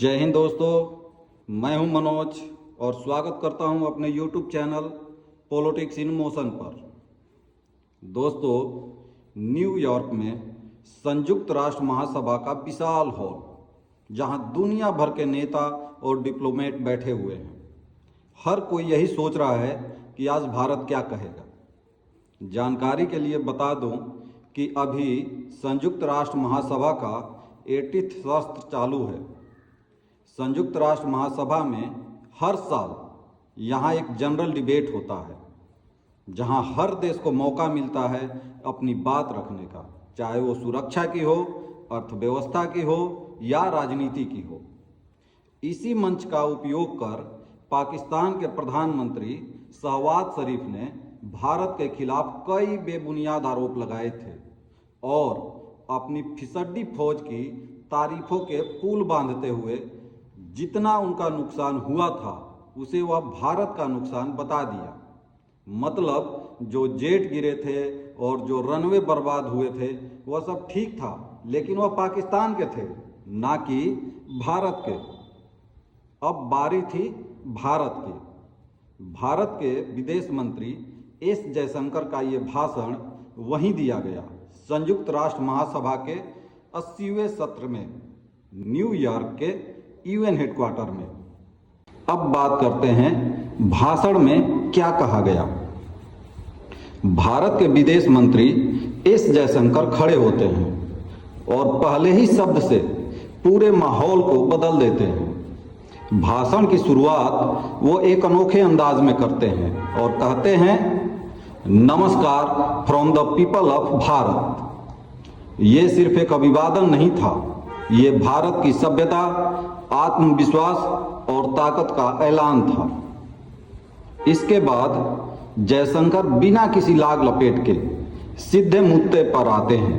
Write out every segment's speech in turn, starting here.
जय हिंद दोस्तों, मैं हूं मनोज और स्वागत करता हूं अपने YouTube channel politics in motion पर। दोस्तों, न्यूयॉर्क में संयुक्त राष्ट्र महासभा का विशाल हॉल, जहां दुनिया भर के नेता और डिप्लोमेट बैठे हुए हैं। हर कोई यही सोच रहा है कि आज भारत क्या कहेगा। जानकारी के लिए बता दूं कि अभी संयुक्त राष्ट्र महासभा का 80वां सत्र चालू है। संयुक्त राष्ट्र महासभा में हर साल यहाँ एक जनरल डिबेट होता है, जहाँ हर देश को मौका मिलता है अपनी बात रखने का, चाहे वो सुरक्षा की हो, अर्थव्यवस्था की हो या राजनीति की हो। इसी मंच का उपयोग कर पाकिस्तान के प्रधानमंत्री शहबाज शरीफ ने भारत के खिलाफ कई बेबुनियाद आरोप लगाए थे और अपनी फिसड्डी फौज की तारीफों के पुल बांधते हुए जितना उनका नुकसान हुआ था उसे वह भारत का नुकसान बता दिया। मतलब जो जेट गिरे थे और जो रनवे बर्बाद हुए थे वह सब ठीक था, लेकिन वह पाकिस्तान के थे, ना कि भारत के। अब बारी थी भारत की। भारत के विदेश मंत्री एस जयशंकर का ये भाषण वहीं दिया गया, संयुक्त राष्ट्र महासभा के 80वें सत्र में, न्यूयॉर्क के यूएन हेडक्वार्टर में। अब बात करते हैं भाषण में क्या कहा गया। भारत के विदेश मंत्री एस जयशंकर खड़े होते हैं और पहले ही शब्द से पूरे माहौल को बदल देते हैं। भाषण की शुरुआत वो एक अनोखे अंदाज में करते हैं और कहते हैं, नमस्कार from the people of Bharat. ये सिर्फ एक अभिवादन नहीं था, ये भारत की सभ्यता, आत्मविश्वास और ताकत का ऐलान था। इसके बाद जयशंकर बिना किसी लाग लपेट के सीधे मुद्दे पर आते हैं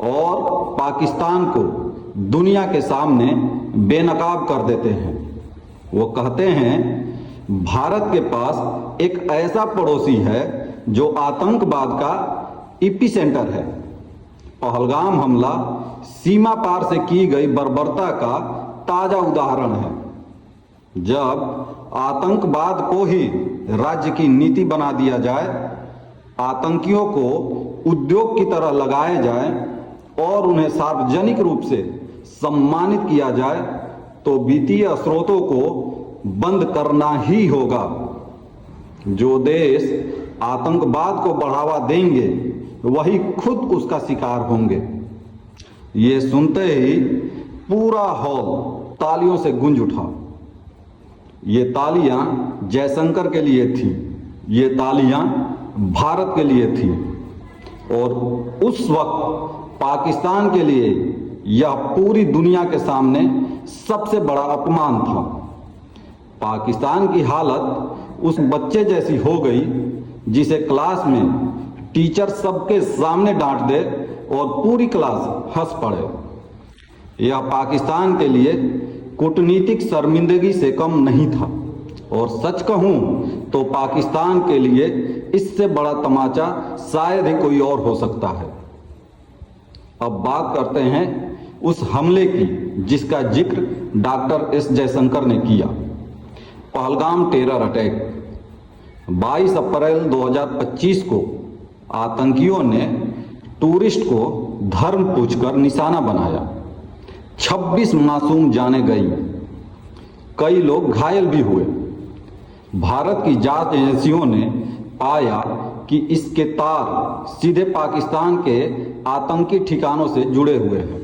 और पाकिस्तान को दुनिया के सामने बेनकाब कर देते हैं। वो कहते हैं, भारत के पास एक ऐसा पड़ोसी है जो आतंकवाद का एपिसेंटर है। पहलगाम हमला सीमा पार से की गई बर्बरता का ताजा उदाहरण है। जब आतंकवाद को ही राज्य की नीति बना दिया जाए, आतंकियों को उद्योग की तरह लगाए जाए और उन्हें सार्वजनिक रूप से सम्मानित किया जाए, तो वित्तीय स्रोतों को बंद करना ही होगा। जो देश आतंकवाद को बढ़ावा देंगे वही खुद उसका शिकार होंगे। ये सुनते ही पूरा हॉल तालियों से गूंज उठा। ये तालियां जयशंकर के लिए थी, ये तालियां भारत के लिए थी और उस वक्त पाकिस्तान के लिए यह पूरी दुनिया के सामने सबसे बड़ा अपमान था। पाकिस्तान की हालत उस बच्चे जैसी हो गई जिसे क्लास में टीचर सबके सामने डांट दे और पूरी क्लास हंस पड़े। यह पाकिस्तान के लिए कूटनीतिक शर्मिंदगी से कम नहीं था और सच कहूं तो पाकिस्तान के लिए इससे बड़ा तमाचा शायद ही कोई और हो सकता है। अब बात करते हैं उस हमले की जिसका जिक्र डॉक्टर एस जयशंकर ने किया। पहलगाम टेरर अटैक 22 अप्रैल 2025 को आतंकियों ने टूरिस्ट को धर्म पूछकर निशाना बनाया। 26 मासूम जानें गई, कई लोग घायल भी हुए। भारत की जांच एजेंसियों ने पाया कि इसके तार सीधे पाकिस्तान के आतंकी ठिकानों से जुड़े हुए हैं।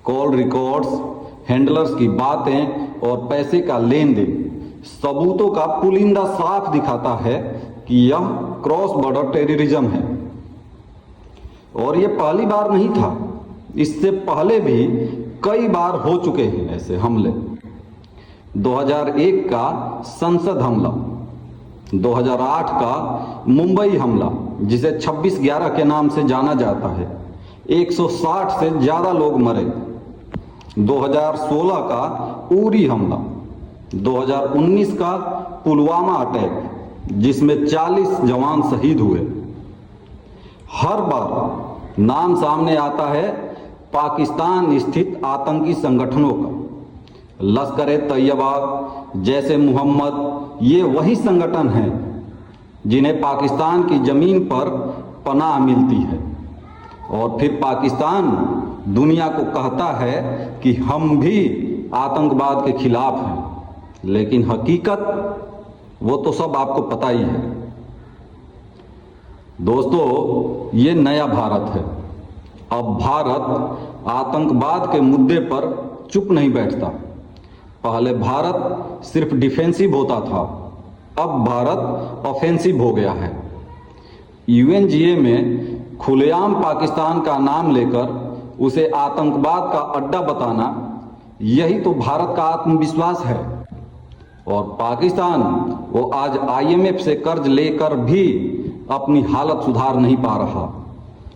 कॉल रिकॉर्ड्स, हैंडलर्स की बातें और पैसे का लेन देन सबूतों का पुलिंदा साफ दिखाता है कि यह क्रॉस बॉर्डर टेररिज्म है। और यह पहली बार नहीं था, इससे पहले भी कई बार हो चुके हैं ऐसे हमले। 2001 का संसद हमला, 2008 का मुंबई हमला जिसे 26/11 के नाम से जाना जाता है, 160 से ज्यादा लोग मरे। 2016 का उरी हमला, 2019 का पुलवामा अटैक जिसमें 40 जवान शहीद हुए। हर बार नाम सामने आता है पाकिस्तान स्थित आतंकी संगठनों का, लश्कर-ए-तैयबा, जैसे मोहम्मद, ये वही संगठन हैं जिन्हें पाकिस्तान की ज़मीन पर पनाह मिलती है। और फिर पाकिस्तान दुनिया को कहता है कि हम भी आतंकवाद के खिलाफ हैं, लेकिन हकीकत वो तो सब आपको पता ही है। दोस्तों, ये नया भारत है। अब भारत आतंकवाद के मुद्दे पर चुप नहीं बैठता। पहले भारत सिर्फ डिफेंसिव होता था, अब भारत ऑफेंसिव हो गया है। यूएनजीए में खुलेआम पाकिस्तान का नाम लेकर उसे आतंकवाद का अड्डा बताना, यही तो भारत का आत्मविश्वास है। और पाकिस्तान वो आज आईएमएफ से कर्ज लेकर भी अपनी हालत सुधार नहीं पा रहा।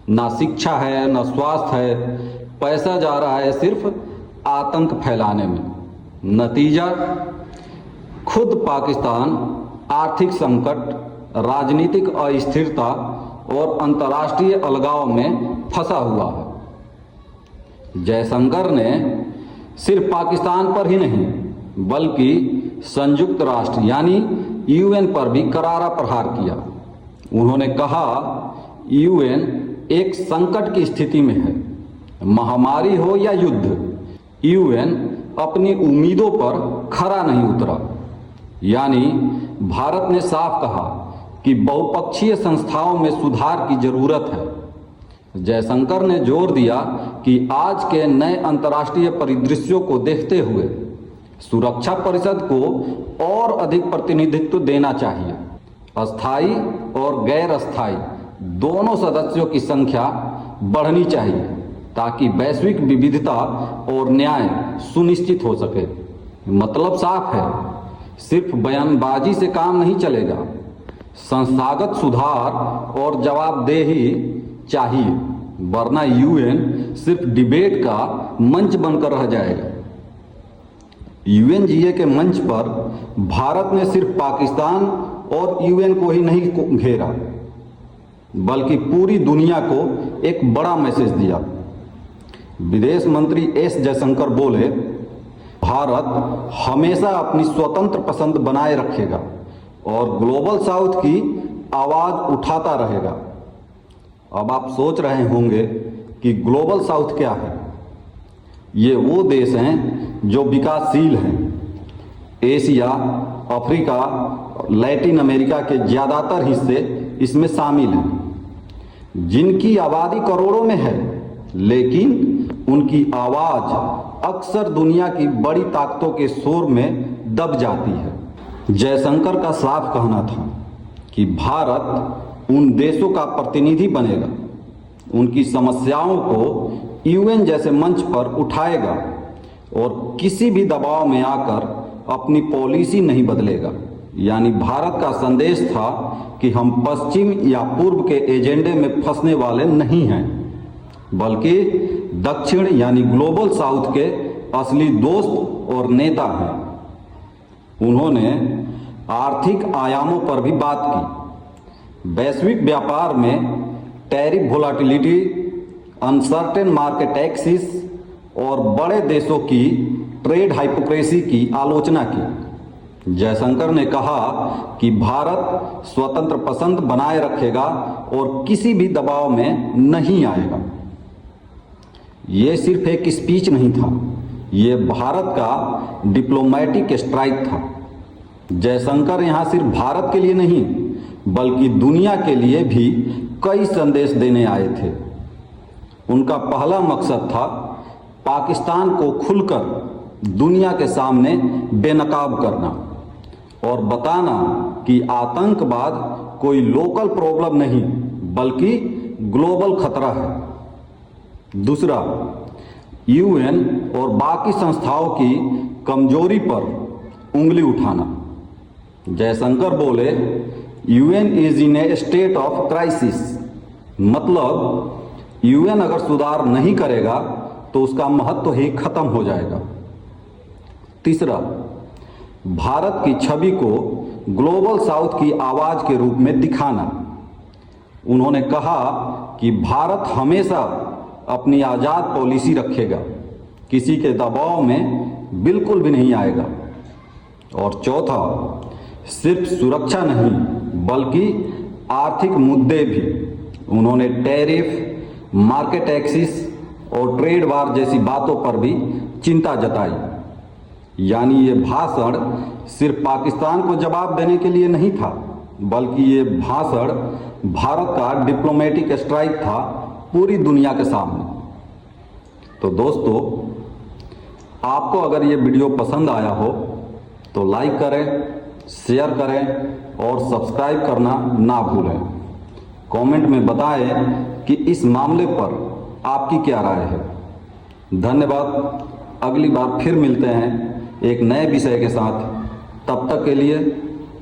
ना शिक्षा है, ना स्वास्थ्य है, पैसा जा रहा है सिर्फ आतंक फैलाने में। नतीजा, खुद पाकिस्तान आर्थिक संकट, राजनीतिक अस्थिरता और अंतर्राष्ट्रीय अलगाव में फंसा हुआ है। जयशंकर ने सिर्फ पाकिस्तान पर ही नहीं बल्कि संयुक्त राष्ट्र यानी यूएन पर भी करारा प्रहार किया। उन्होंने कहा, यूएन एक संकट की स्थिति में है, महामारी हो या युद्ध, यूएन अपनी उम्मीदों पर खरा नहीं उतरा। यानी भारत ने साफ कहा कि बहुपक्षीय संस्थाओं में सुधार की जरूरत है। जयशंकर ने जोर दिया कि आज के नए अंतर्राष्ट्रीय परिदृश्यों को देखते हुए सुरक्षा परिषद को और अधिक प्रतिनिधित्व देना चाहिए। अस्थायी और गैर अस्थायी दोनों सदस्यों की संख्या बढ़नी चाहिए ताकि वैश्विक विविधता और न्याय सुनिश्चित हो सके। मतलब साफ है, सिर्फ बयानबाजी से काम नहीं चलेगा। संस्थागत सुधार और जवाबदेही चाहिए, वरना यूएन सिर्फ डिबेट का मंच बनकर रह जाएगा। यूएनजीए के मंच पर भारत ने सिर्फ पाकिस्तान और यूएन को ही नहीं घेरा, बल्कि पूरी दुनिया को एक बड़ा मैसेज दिया। विदेश मंत्री एस जयशंकर बोले, भारत हमेशा अपनी स्वतंत्र पसंद बनाए रखेगा और ग्लोबल साउथ की आवाज उठाता रहेगा। अब आप सोच रहे होंगे कि ग्लोबल साउथ क्या है। ये वो देश हैं जो विकासशील हैं। एशिया, अफ्रीका, लैटिन अमेरिका के ज़्यादातर हिस्से इसमें शामिल हैं, जिनकी आबादी करोड़ों में है, लेकिन उनकी आवाज़ अक्सर दुनिया की बड़ी ताकतों के शोर में दब जाती है। जयशंकर का साफ कहना था कि भारत उन देशों का प्रतिनिधि बनेगा, उनकी समस्याओं को यूएन जैसे मंच पर उठाएगा और किसी भी दबाव में आकर अपनी पॉलिसी नहीं बदलेगा। यानी भारत का संदेश था कि हम पश्चिम या पूर्व के एजेंडे में फंसने वाले नहीं हैं, बल्कि दक्षिण यानी ग्लोबल साउथ के असली दोस्त और नेता हैं। उन्होंने आर्थिक आयामों पर भी बात की। वैश्विक व्यापार में tariff volatility, uncertain market axis और बड़े देशों की ट्रेड हाइपोक्रेसी की आलोचना की। जयशंकर ने कहा कि भारत स्वतंत्र पसंद बनाए रखेगा और किसी भी दबाव में नहीं आएगा। ये सिर्फ एक स्पीच नहीं था, ये भारत का डिप्लोमेटिक स्ट्राइक था। जयशंकर यहाँ सिर्फ भारत के लिए नहीं बल्कि दुनिया के लिए भी कई संदेश देने आए थे। उनका पहला मकसद था पाकिस्तान को खुलकर दुनिया के सामने बेनकाब करना और बताना कि आतंकवाद कोई लोकल प्रॉब्लम नहीं बल्कि ग्लोबल खतरा है। दूसरा, यूएन और बाकी संस्थाओं की कमजोरी पर उंगली उठाना। जयशंकर बोले, UN is in A state of crisis, मतलब यूएन अगर सुधार नहीं करेगा तो उसका महत्व ही खत्म हो जाएगा। तीसरा, भारत की छवि को ग्लोबल साउथ की आवाज के रूप में दिखाना। उन्होंने कहा कि भारत हमेशा अपनी आज़ाद पॉलिसी रखेगा किसी के दबाव में बिल्कुल भी नहीं आएगा। और चौथा, सिर्फ सुरक्षा नहीं बल्कि आर्थिक मुद्दे भी। उन्होंने टैरिफ, मार्केट एक्सिस और ट्रेड वार जैसी बातों पर भी चिंता जताई। यानी ये भाषण सिर्फ पाकिस्तान को जवाब देने के लिए नहीं था, बल्कि ये भाषण भारत का डिप्लोमेटिक स्ट्राइक था पूरी दुनिया के सामने। तो दोस्तों, आपको अगर ये वीडियो पसंद आया हो तो लाइक करें, शेयर करें और सब्सक्राइब करना ना भूलें। कमेंट में बताएं कि इस मामले पर आपकी क्या राय है। धन्यवाद। अगली बार फिर मिलते हैं एक नए विषय के साथ। तब तक के लिए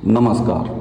नमस्कार।